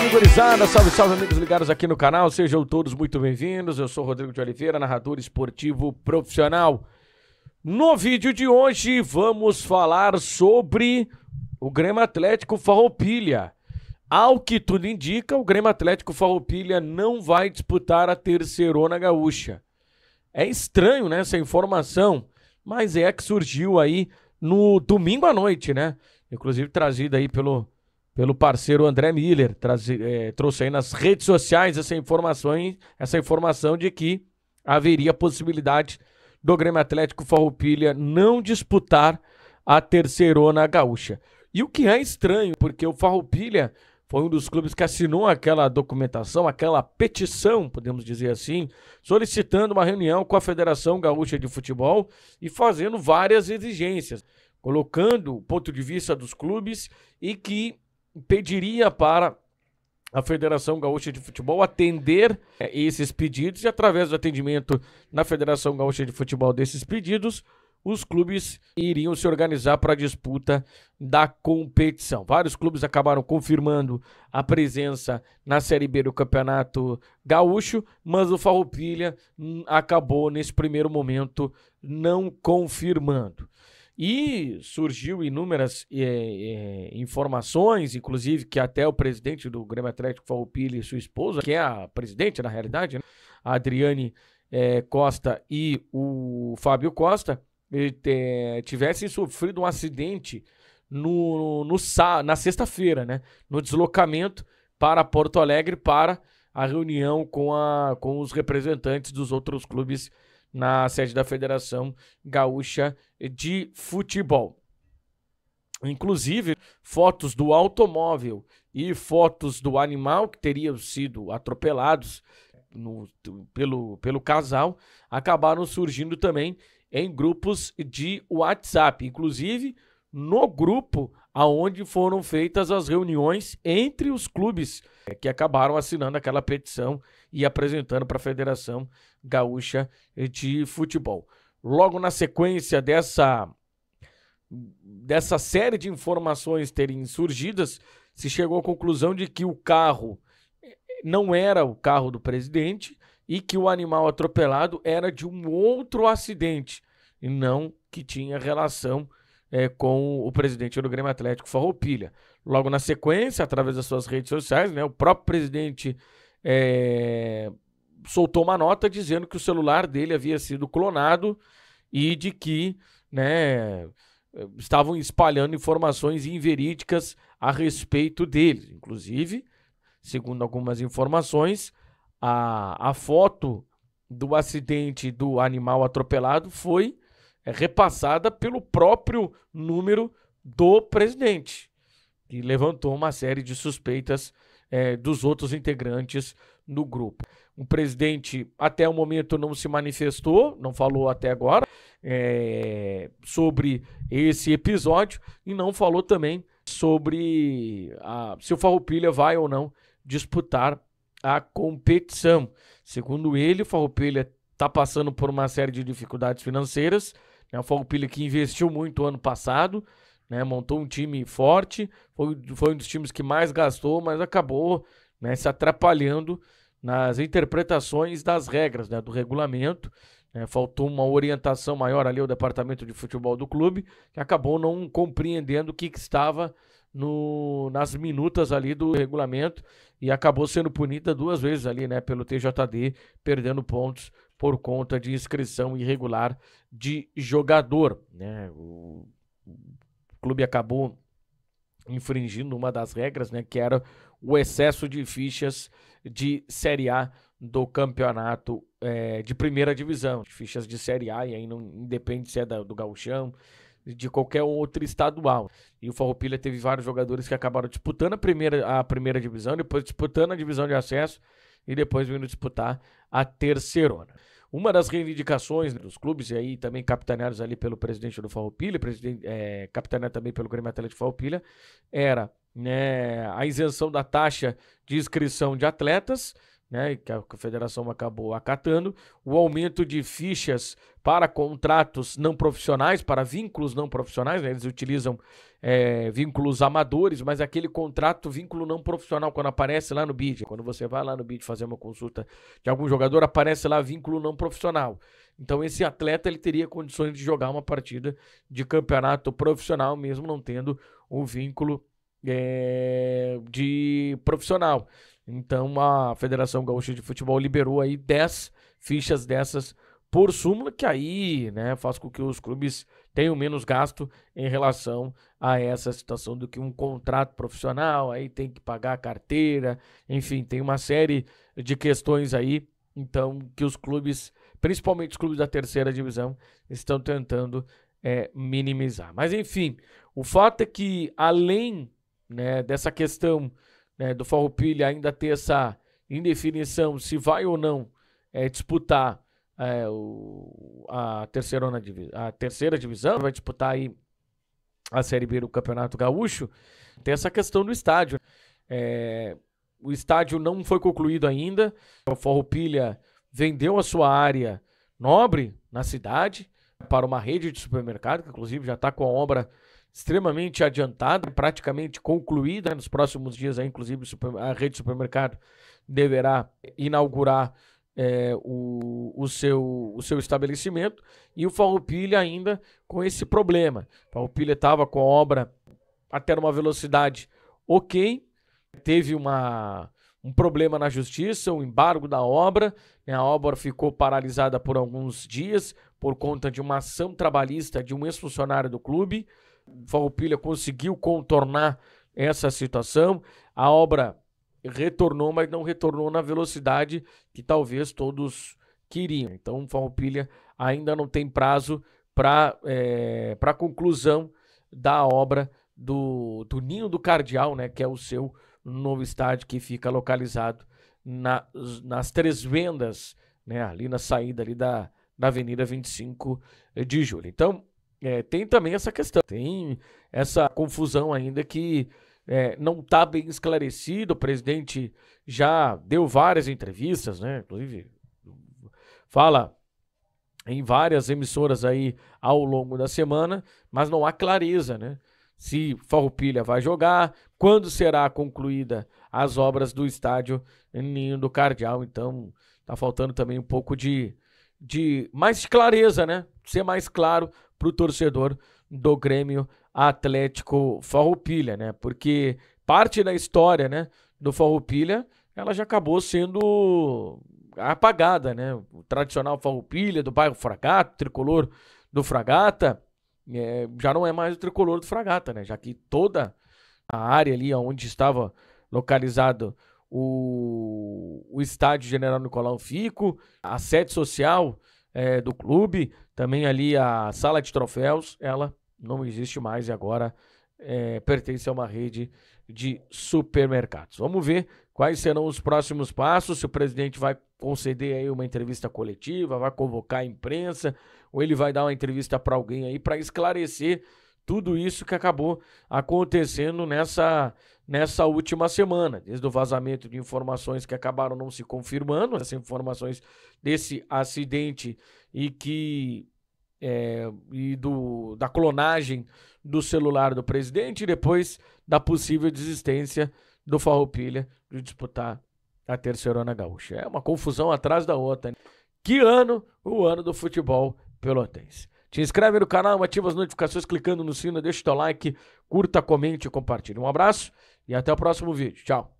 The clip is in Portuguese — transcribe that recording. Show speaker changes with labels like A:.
A: Salve, gurizada, salve, salve, amigos ligados aqui no canal, sejam todos muito bem-vindos. Eu sou Rodrigo de Oliveira, narrador esportivo profissional. No vídeo de hoje vamos falar sobre o Grêmio Atlético Farroupilha. Ao que tudo indica, o Grêmio Atlético Farroupilha não vai disputar a Terceirona Gaúcha. É estranho, né, essa informação, mas é que surgiu aí no domingo à noite, né? Inclusive trazida aí pelo parceiro André Miller, trouxe aí nas redes sociais essa informação de que haveria possibilidade do Grêmio Atlético Farroupilha não disputar a Terceirona Gaúcha. E o que é estranho, porque o Farroupilha foi um dos clubes que assinou aquela documentação, aquela petição, podemos dizer assim, solicitando uma reunião com a Federação Gaúcha de Futebol e fazendo várias exigências, colocando o ponto de vista dos clubes e que pediria para a Federação Gaúcha de Futebol atender esses pedidos e, através do atendimento na Federação Gaúcha de Futebol desses pedidos, os clubes iriam se organizar para a disputa da competição. Vários clubes acabaram confirmando a presença na Série B do Campeonato Gaúcho, mas o Farroupilha acabou, nesse primeiro momento, não confirmando. E surgiu inúmeras informações, inclusive que até o presidente do Grêmio Atlético Farroupilha e sua esposa, que é a presidente na realidade, né, a Adriane Costa e o Fábio Costa, tivessem sofrido um acidente na sexta-feira, né, no deslocamento para Porto Alegre para a reunião com os representantes dos outros clubes na sede da Federação Gaúcha de Futebol. Inclusive, fotos do automóvel e fotos do animal que teriam sido atropelados pelo casal acabaram surgindo também em grupos de WhatsApp, inclusive no grupo aonde foram feitas as reuniões entre os clubes que acabaram assinando aquela petição e apresentando para a Federação Gaúcha de Futebol. Logo na sequência dessa série de informações terem surgidas, se chegou à conclusão de que o carro não era o carro do presidente e que o animal atropelado era de um outro acidente e não que tinha relação com o presidente do Grêmio Atlético Farroupilha. Logo na sequência, através das suas redes sociais, né, o próprio presidente soltou uma nota dizendo que o celular dele havia sido clonado e de que, né, estavam espalhando informações inverídicas a respeito dele. Inclusive, segundo algumas informações, a foto do acidente do animal atropelado foi repassada pelo próprio número do presidente, que levantou uma série de suspeitas dos outros integrantes do grupo. O presidente até o momento não se manifestou, não falou até agora sobre esse episódio e não falou também sobre se o Farroupilha vai ou não disputar a competição. Segundo ele, o Farroupilha está passando por uma série de dificuldades financeiras. É um Farroupilha que investiu muito ano passado, né, montou um time forte, foi um dos times que mais gastou, mas acabou, né, se atrapalhando nas interpretações das regras, né, do regulamento. Faltou uma orientação maior ali ao departamento de futebol do clube, que acabou não compreendendo o que estava nas minutas ali do regulamento e acabou sendo punida duas vezes ali, né, pelo TJD, perdendo pontos por conta de inscrição irregular de jogador, né? O clube acabou infringindo uma das regras, né, que era o excesso de fichas de Série A do campeonato de primeira divisão, fichas de Série A, e aí não independe se é do Gauchão, de qualquer outro estadual. E o Farroupilha teve vários jogadores que acabaram disputando a primeira divisão, depois disputando a divisão de acesso e depois vindo disputar a Terceirona. Uma das reivindicações dos clubes, e aí também capitaneados ali pelo presidente do Farroupilha, capitaneado também pelo Grêmio Atlético Farroupilha, era, né, a isenção da taxa de inscrição de atletas, né, que a federação acabou acatando, o aumento de fichas para contratos não profissionais, para vínculos não profissionais, né, eles utilizam vínculos amadores, mas aquele contrato, vínculo não profissional, quando aparece lá no BID, quando você vai lá no BID fazer uma consulta de algum jogador, aparece lá vínculo não profissional. Então esse atleta ele teria condições de jogar uma partida de campeonato profissional, mesmo não tendo o vínculo de profissional. Então a Federação Gaúcha de Futebol liberou aí 10 fichas dessas por súmula, que aí, né, faz com que os clubes tenham menos gasto em relação a essa situação do que um contrato profissional, aí tem que pagar a carteira, enfim, tem uma série de questões aí, então, que os clubes, principalmente os clubes da terceira divisão, estão tentando minimizar. Mas, enfim, o fato é que, além, né, dessa questão, né, do Farroupilha ainda ter essa indefinição se vai ou não disputar a terceira divisão, vai disputar aí a Série B do Campeonato Gaúcho, tem essa questão do estádio. O estádio não foi concluído ainda, o Farroupilha vendeu a sua área nobre na cidade para uma rede de supermercado, que inclusive já está com a obra extremamente adiantada, praticamente concluída. Nos próximos dias, aí, inclusive, a rede de supermercado deverá inaugurar o seu estabelecimento, e o Farroupilha ainda com esse problema. O Farroupilha estava com a obra até numa velocidade ok, teve um problema na justiça, um embargo da obra, né? A obra ficou paralisada por alguns dias por conta de uma ação trabalhista de um ex-funcionário do clube. O Farroupilha conseguiu contornar essa situação, a obra retornou, mas não retornou na velocidade que talvez todos queriam. Então o Farroupilha ainda não tem prazo para conclusão da obra do Ninho do Cardeal, né, que é o seu novo estádio que fica localizado nas Três Vendas, né, ali na saída ali da Avenida 25 de Julho. Então, tem também essa questão, tem essa confusão ainda que não está bem esclarecido. O presidente já deu várias entrevistas, né, inclusive fala em várias emissoras aí ao longo da semana, mas não há clareza, né? Se Farroupilha vai jogar, quando será concluída as obras do estádio Ninho do Cardeal. Então, tá faltando também um pouco de mais clareza, né? Ser mais claro para o torcedor do Grêmio Atlético Farroupilha, né? Porque parte da história, né, do Farroupilha, ela já acabou sendo apagada, né? O tradicional Farroupilha do bairro Fragata, tricolor do Fragata, já não é mais o tricolor do Fragata, né? Já que toda a área ali onde estava localizado o estádio General Nicolau Fico, a sede social do clube, também ali a sala de troféus, ela não existe mais e agora pertence a uma rede de supermercados. Vamos ver quais serão os próximos passos, se o presidente vai conceder aí uma entrevista coletiva, vai convocar a imprensa, ou ele vai dar uma entrevista para alguém aí para esclarecer tudo isso que acabou acontecendo nessa última semana, desde o vazamento de informações que acabaram não se confirmando, essas informações desse acidente da clonagem do celular do presidente, e depois da possível desistência do Farroupilha de disputar a Terceirona Gaúcha. É uma confusão atrás da outra. Que ano? O ano do futebol pelotense. Te inscreve no canal, ativa as notificações clicando no sino, deixa o teu like, curta, comente e compartilhe. Um abraço e até o próximo vídeo. Tchau.